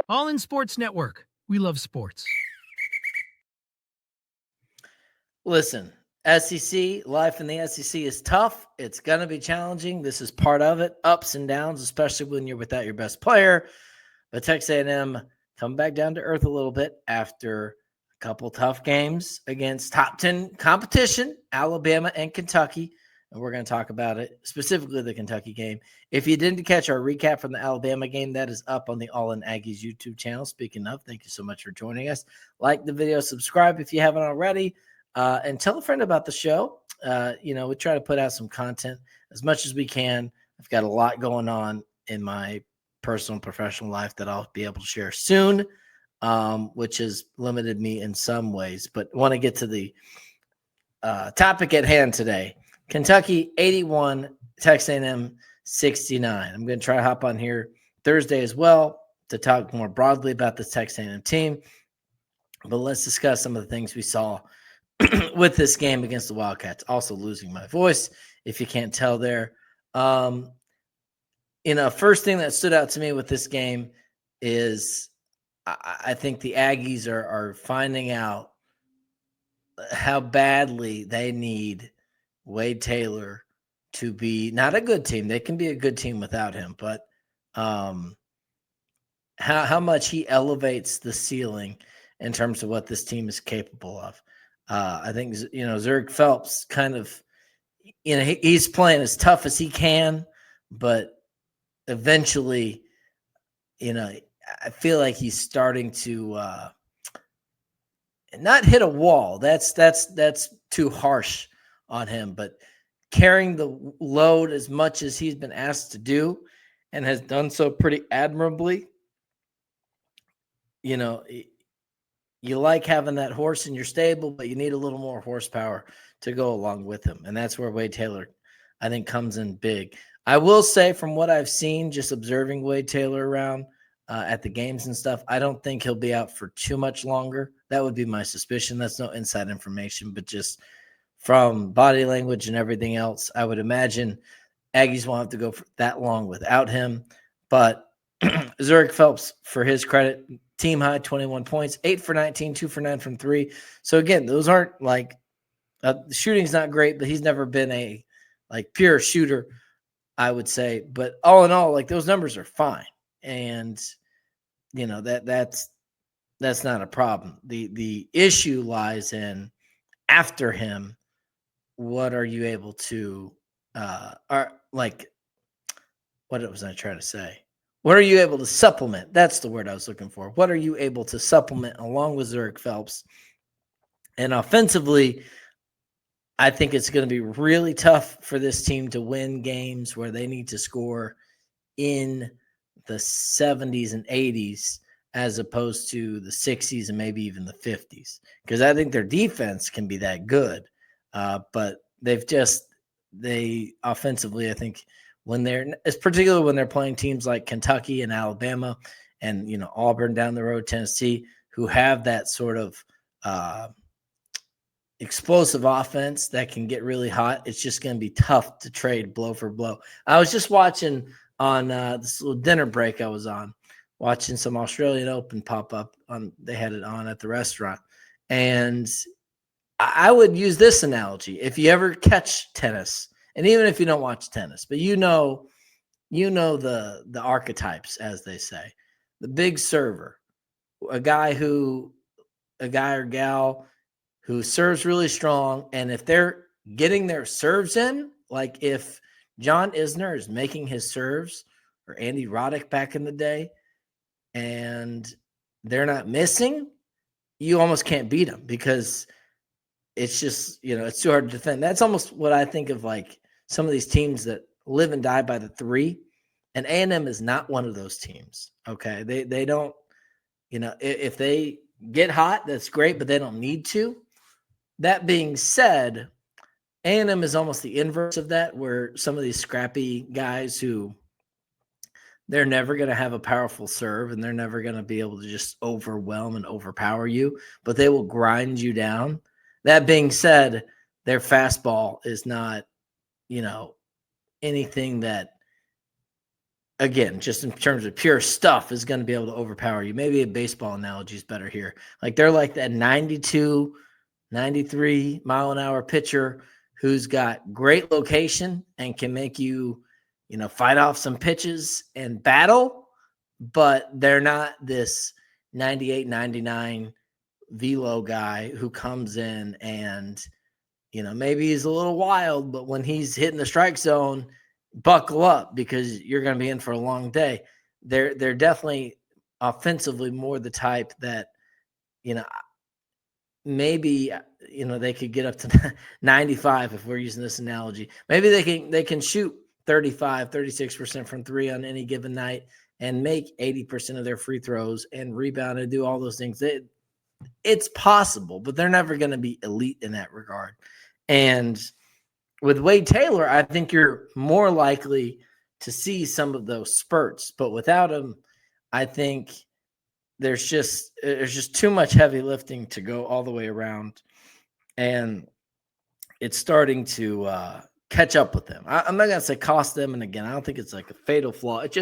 All In Sports Network. We love sports. Listen, SEC, life in the SEC is tough. It's going to be challenging. This is part of it, ups and downs, especially when you're without your best player. But Texas A&M come back down to earth a little bit after a couple tough games against top 10 competition, Alabama and Kentucky. And we're going to talk about it, specifically the Kentucky game. If you didn't catch our recap from the Alabama game, that is up on the All In Aggies YouTube channel. Speaking of, thank you so much for joining us. Like the video, subscribe if you haven't already, and tell a friend about the show. We try to put out some content as much as we can. I've got a lot going on in my personal and professional life that I'll be able to share soon, which has limited me in some ways. But want to get to the topic at hand today. Kentucky 81, Texas A&M 69. I'm going to try to hop on here Thursday as well to talk more broadly about the Texas A&M team. But let's discuss some of the things we saw with this game against the Wildcats. Also losing my voice, if you can't tell there. First thing that stood out to me with this game is I think the Aggies are finding out how badly they need Wade Taylor to be not a good team. They can be a good team without him, but how much he elevates the ceiling in terms of what this team is capable of. I think, Zurich Phelps kind of, he's playing as tough as he can, but eventually, I feel like he's starting to not hit a wall. That's too harsh on him, but carrying the load as much as he's been asked to do and has done so pretty admirably. You like having that horse in your stable, but you need a little more horsepower to go along with him. And that's where Wade Taylor, I think, comes in big. I will say, from what I've seen, just observing Wade Taylor around at the games and stuff, I don't think he'll be out for too much longer. That would be my suspicion. That's no inside information, but just from body language and everything else, I would imagine Aggies won't have to go for that long without him. But Zurich Phelps, for his credit, team high 21 points, 8 for 19, 2 for 9 from 3. So again, those aren't like the shooting's not great, but he's never been a pure shooter, I would say. But all in all, those numbers are fine, and that's not a problem. The issue lies in after him. What are you able to what was I trying to say? What are you able to supplement? That's the word I was looking for. What are you able to supplement along with Zurich Phelps? And offensively, I think it's going to be really tough for this team to win games where they need to score in the 70s and 80s as opposed to the 60s and maybe even the 50s, because I think their defense can be that good. But they offensively, I think, particularly when they're playing teams like Kentucky and Alabama and, Auburn down the road, Tennessee, who have that sort of explosive offense that can get really hot, it's just going to be tough to trade blow for blow. I was just watching on this little dinner break I was on, watching some Australian Open pop up they had it on at the restaurant. And I would use this analogy. If you ever catch tennis, and even if you don't watch tennis, but the archetypes, as they say, the big server, a guy or gal who serves really strong. And if they're getting their serves in, like if John Isner is making his serves, or Andy Roddick back in the day, and they're not missing, you almost can't beat them because it's just, it's too hard to defend. That's almost what I think of some of these teams that live and die by the three. And A&M is not one of those teams. Okay. They don't, if they get hot, that's great, but they don't need to. That being said, A&M is almost the inverse of that, where some of these scrappy guys who they're never going to have a powerful serve and they're never going to be able to just overwhelm and overpower you, but they will grind you down. That being said, their fastball is not, anything that again, just in terms of pure stuff, is going to be able to overpower you. Maybe a baseball analogy is better here. Like they're like that 92, 93 mile an hour pitcher who's got great location and can make you, fight off some pitches and battle, but they're not this 98, 99 velo guy who comes in and, maybe he's a little wild, but when he's hitting the strike zone, buckle up because you're going to be in for a long day. They're definitely offensively more the type that, you know, maybe they could get up to 95 if we're using this analogy. Maybe they can shoot 35, 36% from three on any given night and make 80% of their free throws and rebound and do all those things. It's possible, but they're never going to be elite in that regard. And with Wade Taylor, I think you're more likely to see some of those spurts, but without him, I think there's just too much heavy lifting to go all the way around, and it's starting to catch up with them. I'm not gonna say cost them, and again, I don't think it's like a fatal flaw. It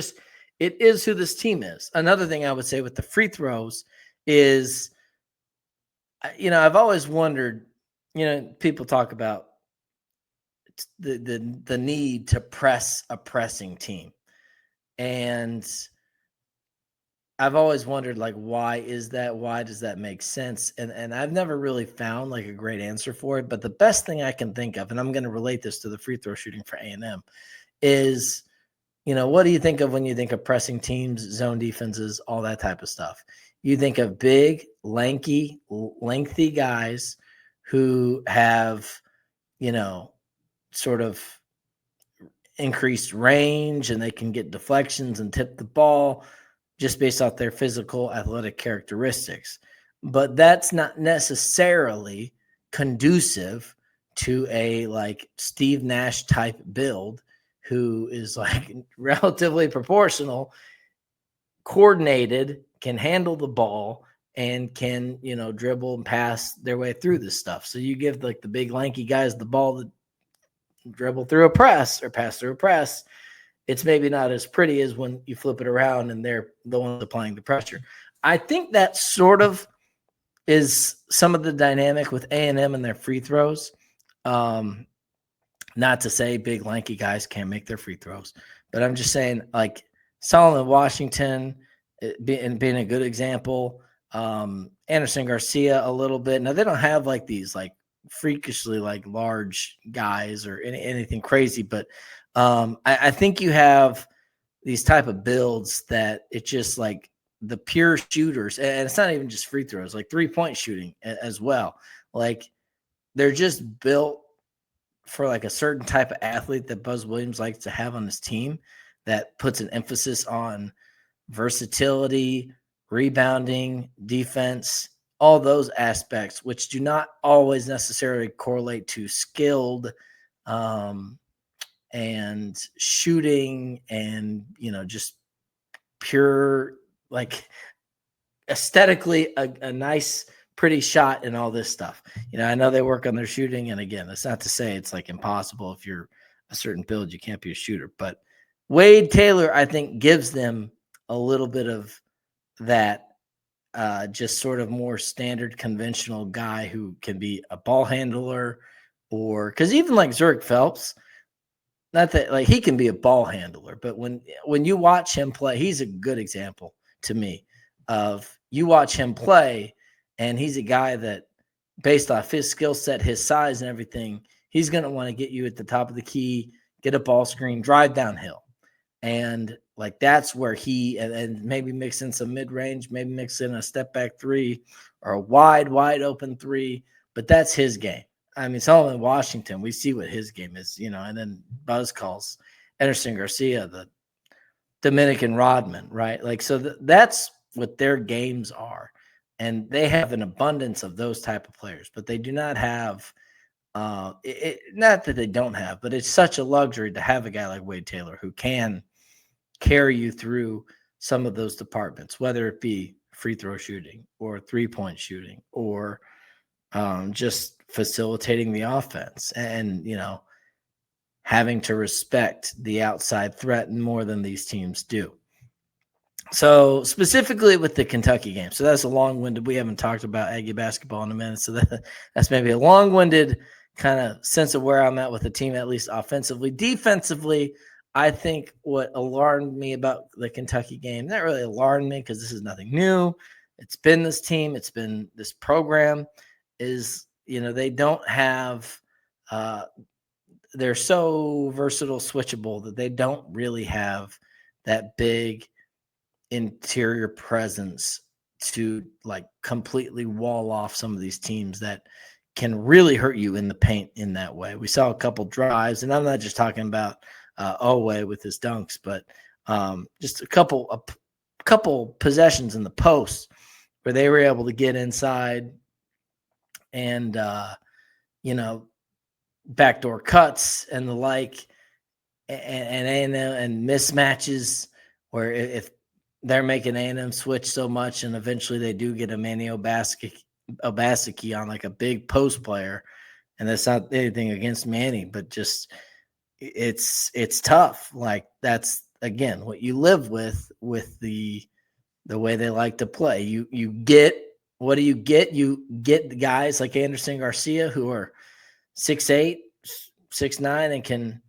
is who this team is. Another thing I would say with the free throws is, I've always wondered, people talk about the need to press a pressing team, and I've always wondered, like, why is that? Why does that make sense? And I've never really found like a great answer for it. But the best thing I can think of, and I'm going to relate this to the free throw shooting for A&M, is, what do you think of when you think of pressing teams, zone defenses, all that type of stuff? You think of big, lanky, lengthy guys who have, sort of increased range, and they can get deflections and tip the ball just based off their physical athletic characteristics. But that's not necessarily conducive to a like Steve Nash type build who is like relatively proportional, coordinated, can handle the ball, and can, dribble and pass their way through this stuff. So you give like the big lanky guys the ball to dribble through a press or pass through a press. It's maybe not as pretty as when you flip it around and they're the ones applying the pressure. I think that sort of is some of the dynamic with A&M and their free throws. Not to say big lanky guys can't make their free throws, but I'm just saying, like, Solomon Washington being a good example. Anderson Garcia a little bit. Now they don't have like these like freakishly like large guys or anything crazy, but I think you have these type of builds that it's just like the pure shooters, and it's not even just free throws, like 3-point shooting as well. Like they're just built for like a certain type of athlete that Buzz Williams likes to have on his team that puts an emphasis on versatility, rebounding, defense, all those aspects, which do not always necessarily correlate to skilled and shooting and, just pure, like aesthetically a nice, pretty shot and all this stuff. I know they work on their shooting. And again, that's not to say it's like impossible. If you're a certain build, you can't be a shooter. But Wade Taylor, I think, gives them a little bit of that just sort of more standard conventional guy who can be a ball handler, or because even like Zurich Phelps, not that like he can be a ball handler, but when you watch him play, he's a good example to me of you watch him play, and he's a guy that based off his skill set, his size and everything, he's going to want to get you at the top of the key, get a ball screen, drive downhill. And like that's where he and maybe mix in some mid-range, maybe mix in a step back three or a wide open three, but that's his game. I mean, Solomon Washington, we see what his game is, and then Buzz calls Anderson Garcia the Dominican Rodman, right? Like, so that's what their games are. And they have an abundance of those type of players, but they do not have not that they don't have, but it's such a luxury to have a guy like Wade Taylor who can carry you through some of those departments, whether it be free throw shooting or 3-point shooting or just facilitating the offense and, having to respect the outside threat more than these teams do. So specifically with the Kentucky game, so that's a long-winded. We haven't talked about Aggie basketball in a minute, so that's maybe a long-winded kind of sense of where I'm at with the team, at least offensively. Defensively, I think what alarmed me about the Kentucky game, not really alarmed me because this is nothing new. It's been this team, it's been this program, is they don't have. They're so versatile, switchable that they don't really have that big interior presence to like completely wall off some of these teams that can really hurt you in the paint in that way. We saw a couple drives, and I'm not just talking about Owe with his dunks, but just a couple possessions in the post where they were able to get inside and backdoor cuts and the like, and mismatches where if they're making A&M switch so much, and eventually they do get a Manny Obaseki on like a big post player, and that's not anything against Manny, but just it's tough. Like that's again what you live with the way they like to play. You get what do you get? You get the guys like Anderson Garcia who are 6'8", 6'9", and can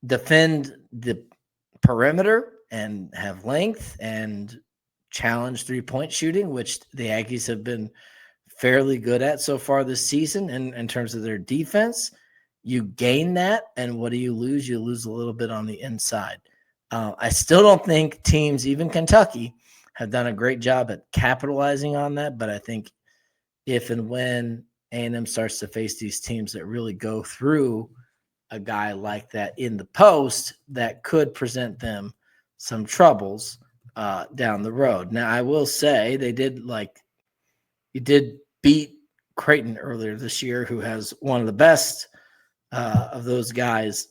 defend the perimeter and have length and challenge three-point shooting, which the Aggies have been fairly good at so far this season. And in terms of their defense, you gain that, and what do you lose? You lose a little bit on the inside. I still don't think teams, even Kentucky, have done a great job at capitalizing on that, but I think if and when A&M starts to face these teams that really go through a guy like that in the post, that could present them some troubles down the road. Now, I will say they did beat Creighton earlier this year, who has one of the best of those guys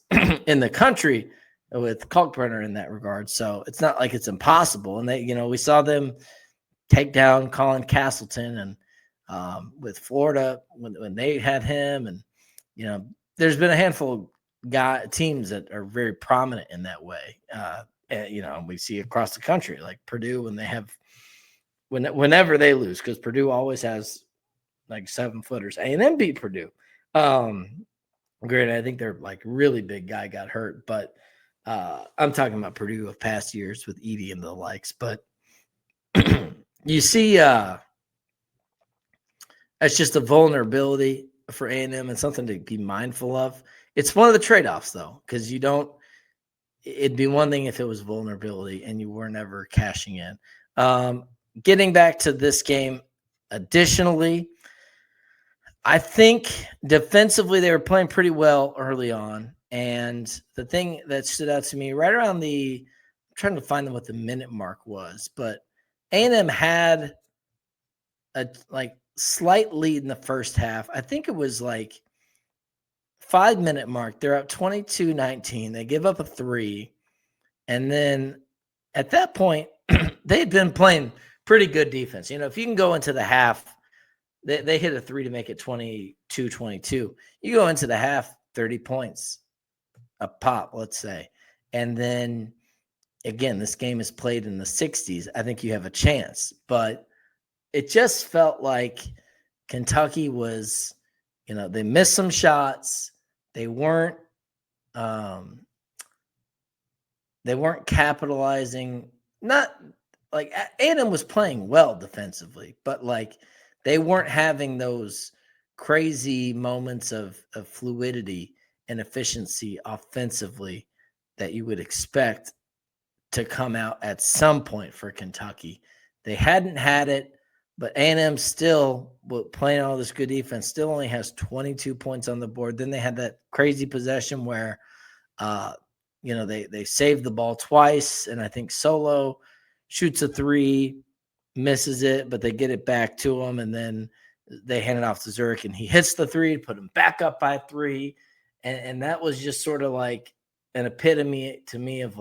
in the country with Kalkbrenner in that regard. So it's not like it's impossible. And we saw them take down Colin Castleton and with Florida when they had him, and there's been a handful of teams that are very prominent in that way. And we see across the country, like Purdue, when they have whenever they lose, because Purdue always has like 7-footers. A&M beat Purdue. Great, I think their like really big guy got hurt, but I'm talking about Purdue of past years with Edie and the likes. But you see, it's just a vulnerability for A&M and something to be mindful of. It's one of the trade-offs, though, because it'd be one thing if it was vulnerability and you were never cashing in. Getting back to this game, additionally, I think defensively they were playing pretty well early on. And the thing that stood out to me right around I'm trying to find what the minute mark was, but A&M had a slight lead in the first half. I think it was 5-minute mark. They're up 22-19. They give up a 3. And then at that point, they had been playing pretty good defense. If you can go into the half, they hit a 3 to make it 22-22. You go into the half, 30 points a pop, let's say. And then, again, this game is played in the 60s. I think you have a chance. But it just felt like Kentucky was, they missed some shots. They weren't capitalizing. Not like A&M was playing well defensively, but they weren't having those crazy moments of fluidity and efficiency offensively that you would expect to come out at some point for Kentucky. They hadn't had it, but A&M still, playing all this good defense, still only has 22 points on the board. Then they had that crazy possession where, they saved the ball twice, and I think Solo shoots a 3, misses it, but they get it back to him, and then they hand it off to Zurich, and he hits the 3, put him back up by 3, and that was just sort of like an epitome to me of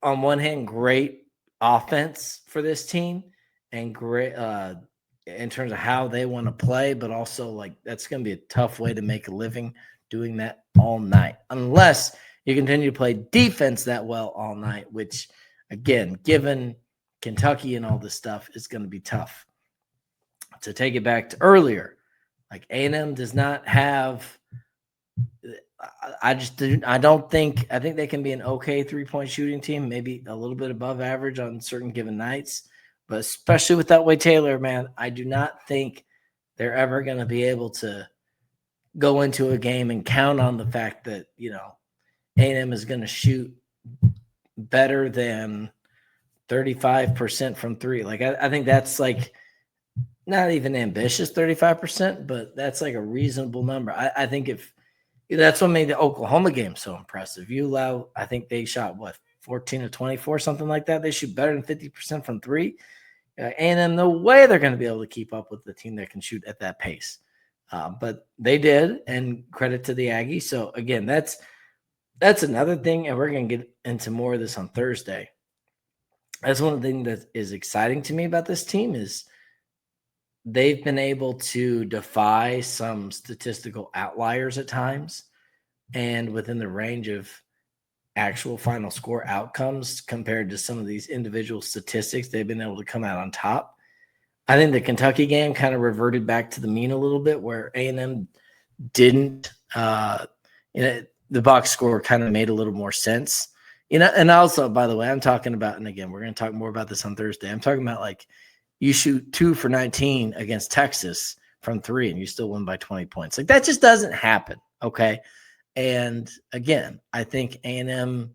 on one hand, great offense for this team, and great in terms of how they want to play, but also that's going to be a tough way to make a living doing that all night unless you continue to play defense that well all night, which, again, given Kentucky and all this stuff, is going to be tough. To take it back to earlier, like A&M does not have – I think they can be an okay three-point shooting team, maybe a little bit above average on certain given nights. But especially with that Wade Taylor, man, I do not think they're ever going to be able to go into a game and count on the fact that, A&M is going to shoot better than 35% from three. Like, I think that's like not even ambitious 35%, but that's like a reasonable number. I think if that's what made the Oklahoma game so impressive. I think they shot 14 to 24, something like that. They shoot better than 50% from three. A&M, no way they're going to be able to keep up with the team that can shoot at that pace. But they did, and credit to the Aggies. So, again, that's another thing, and we're going to get into more of this on Thursday. That's one of the things that is exciting to me about this team is they've been able to defy some statistical outliers at times and within the range of actual final score outcomes compared to some of these individual statistics, they've been able to come out on top. I think the Kentucky game kind of reverted back to the mean a little bit where A&M didn't, the box score kind of made a little more sense. And also, by the way, I'm talking about, and again, we're going to talk more about this on Thursday. I'm talking about like you shoot 2 for 19 against Texas from three and you still win by 20 points. Like that just doesn't happen. Okay. And again, I think A&M,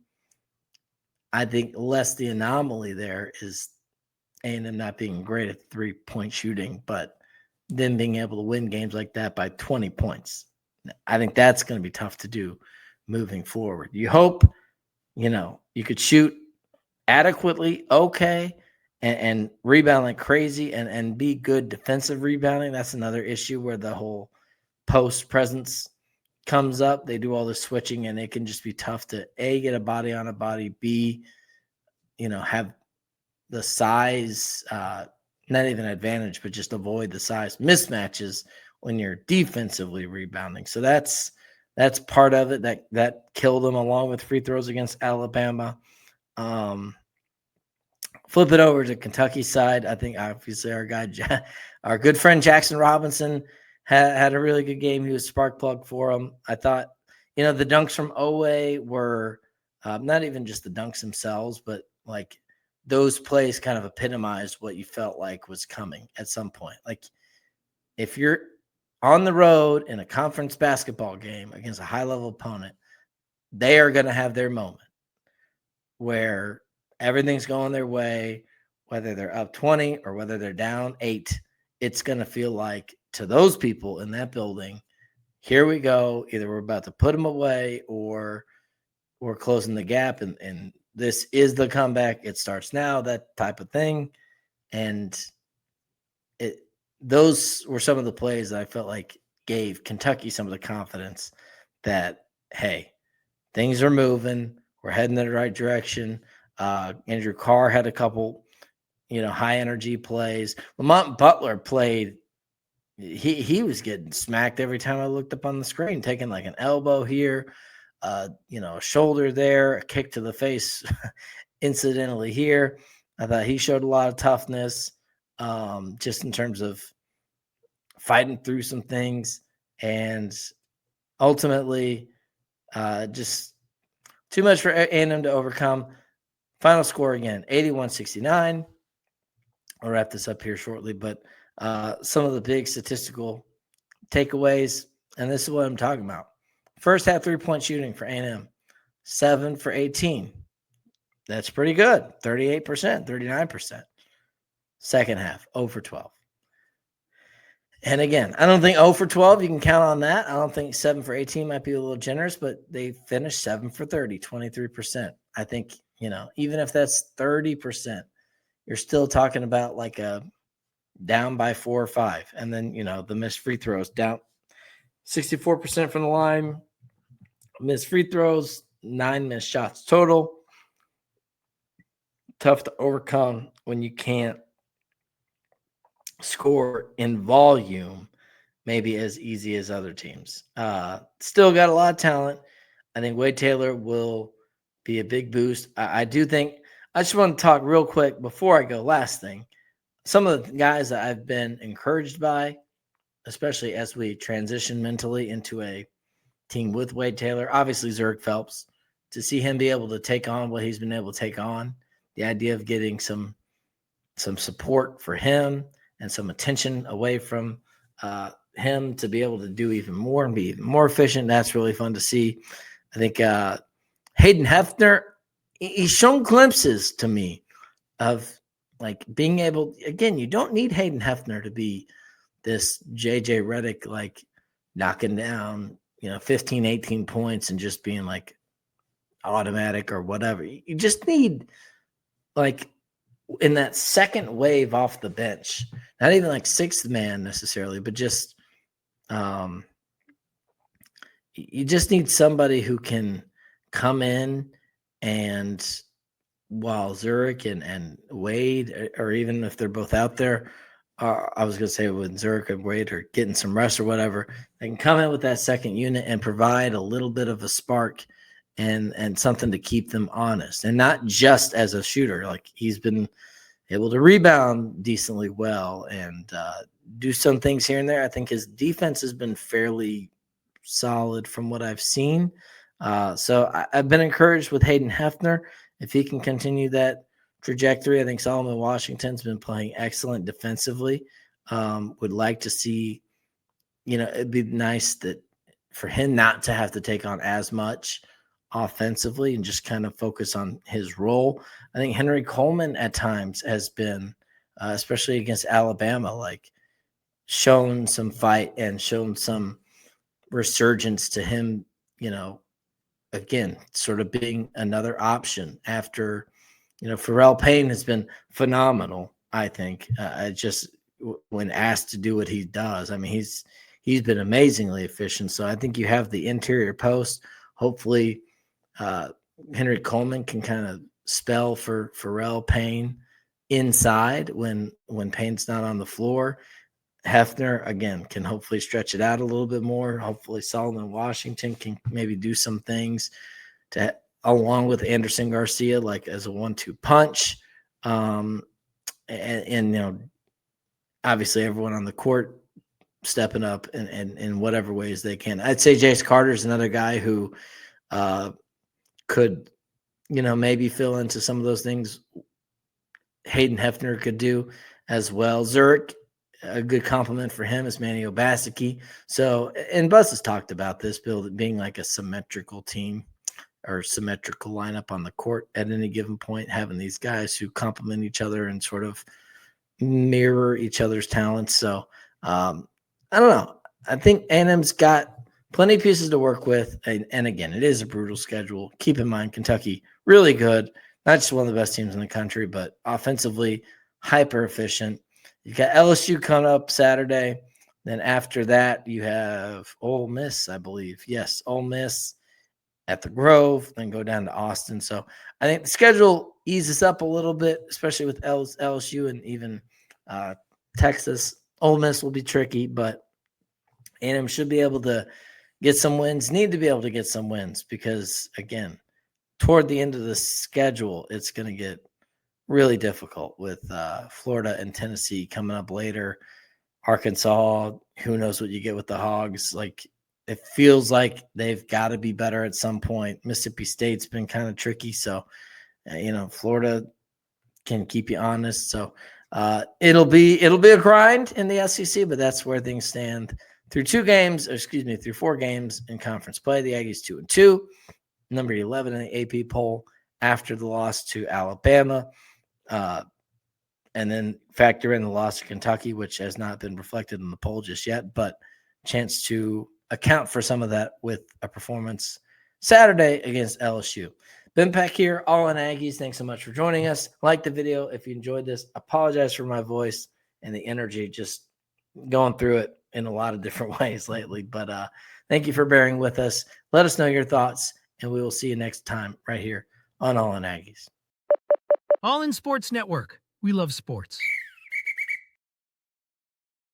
less the anomaly there is A&M not being great at 3-point shooting, but then being able to win games like that by 20 points. I think that's going to be tough to do moving forward. You hope, you could shoot adequately, okay, and rebound like crazy and be good defensive rebounding. That's another issue where the whole post presence comes up. They do all the switching, and it can just be tough to A, get a body on a body, B, have the size, not even advantage, but just avoid the size mismatches when you're defensively rebounding. So that's part of it that killed them, along with free throws against Alabama. Flip it over to Kentucky side. I think obviously our good friend Jackson Robinson had a really good game. He was spark plug for him. I thought, the dunks from Owe were not even just the dunks themselves, but like those plays kind of epitomized what you felt like was coming at some point. Like if you're on the road in a conference basketball game against a high-level opponent, they are going to have their moment where everything's going their way, whether they're up 20 or whether they're down 8. It's going to feel like to those people in that building, here we go. Either we're about to put them away or we're closing the gap, and this is the comeback. It starts now, that type of thing. And those were some of the plays that I felt like gave Kentucky some of the confidence that, hey, things are moving. We're heading in the right direction. Andrew Carr had a couple, high energy plays. Lamont Butler played. He was getting smacked every time I looked up on the screen, taking like an elbow here, a shoulder there, a kick to the face incidentally here. I thought he showed a lot of toughness, just in terms of fighting through some things, and ultimately just too much for A&M to overcome. Final score again, 81-69. I'll wrap this up here shortly, but some of the big statistical takeaways, and this is what I'm talking about. First half 3-point shooting for A&M, 7 for 18. That's pretty good, 38%, 39%. Second half, 0 for 12. And again, I don't think 0 for 12, you can count on that. I don't think 7 for 18 might be a little generous, but they finished 7 for 30, 23%. I think, even if that's 30%, you're still talking about like a down by 4 or 5. And then, the missed free throws down 64% from the line, missed free throws, 9 missed shots total. Tough to overcome when you can't score in volume maybe as easy as other teams. Still got a lot of talent. I think Wade Taylor will be a big boost. I do think I just want to talk real quick before I go. Last thing, some of the guys that I've been encouraged by, especially as we transition mentally into a team with Wade Taylor, obviously Zurich Phelps, to see him be able to take on what he's been able to take on, the idea of getting some support for him and some attention away from him to be able to do even more and be even more efficient. That's really fun to see. I think Hayden Hefner, he's shown glimpses to me of like being able, again, you don't need Hayden Hefner to be this JJ Redick, like knocking down, 15, 18 points and just being like automatic or whatever. You just need like in that second wave off the bench, not even like sixth man necessarily, but just you just need somebody who can come in and while Zurich and Wade, or even if they're both out there, I was going to say when Zurich and Wade are getting some rest or whatever, they can come in with that second unit and provide a little bit of a spark and something to keep them honest, and not just as a shooter. Like he's been able to rebound decently well and do some things here and there. I think his defense has been fairly solid from what I've seen. So I've been encouraged with Hayden Hefner. If he can continue that trajectory, I think Solomon Washington's been playing excellent defensively. Would like to see, it'd be nice that for him not to have to take on as much offensively and just kind of focus on his role. I think Henry Coleman at times has been, especially against Alabama, like shown some fight and shown some resurgence to him, again, sort of being another option after, Pharrell Payne has been phenomenal. I think just when asked to do what he does, I mean, he's been amazingly efficient. So I think you have the interior post. Hopefully Henry Coleman can kind of spell for Pharrell Payne inside when Payne's not on the floor. Hefner, again, can hopefully stretch it out a little bit more. Hopefully Solomon Washington can maybe do some things to along with Anderson Garcia, like as a 1-2 punch. And obviously everyone on the court stepping up in whatever ways they can. I'd say Jace Carter is another guy who could, maybe fill into some of those things Hayden Hefner could do as well. Zurich, a good compliment for him is Manny Obaseki. So, and Buzz has talked about this build being like a symmetrical team or symmetrical lineup on the court at any given point, having these guys who complement each other and sort of mirror each other's talents. So, I don't know. I think A&M's got plenty of pieces to work with. And again, it is a brutal schedule. Keep in mind, Kentucky, really good. Not just one of the best teams in the country, but offensively, hyper efficient. You've got LSU coming up Saturday. Then after that, you have Ole Miss, I believe. Yes, Ole Miss at the Grove, then go down to Austin. So I think the schedule eases up a little bit, especially with LSU and even Texas. Ole Miss will be tricky, but A&M should be able to get some wins, need to be able to get some wins because, again, toward the end of the schedule, it's going to get really difficult with Florida and Tennessee coming up later. Arkansas, who knows what you get with the Hogs. Like, it feels like they've got to be better at some point. Mississippi State's been kind of tricky. So, Florida can keep you honest. So it'll be a grind in the SEC, but that's where things stand through through 4 games in conference play. The Aggies 2-2, number 11 in the AP poll after the loss to Alabama. And then factor in the loss to Kentucky, which has not been reflected in the poll just yet, but chance to account for some of that with a performance Saturday against LSU. Ben Peck here, All In Aggies. Thanks so much for joining us. Like the video if you enjoyed this. Apologize for my voice and the energy, just going through it in a lot of different ways lately. But thank you for bearing with us. Let us know your thoughts, and we will see you next time right here on All In Aggies. All in Sports Network. We love sports.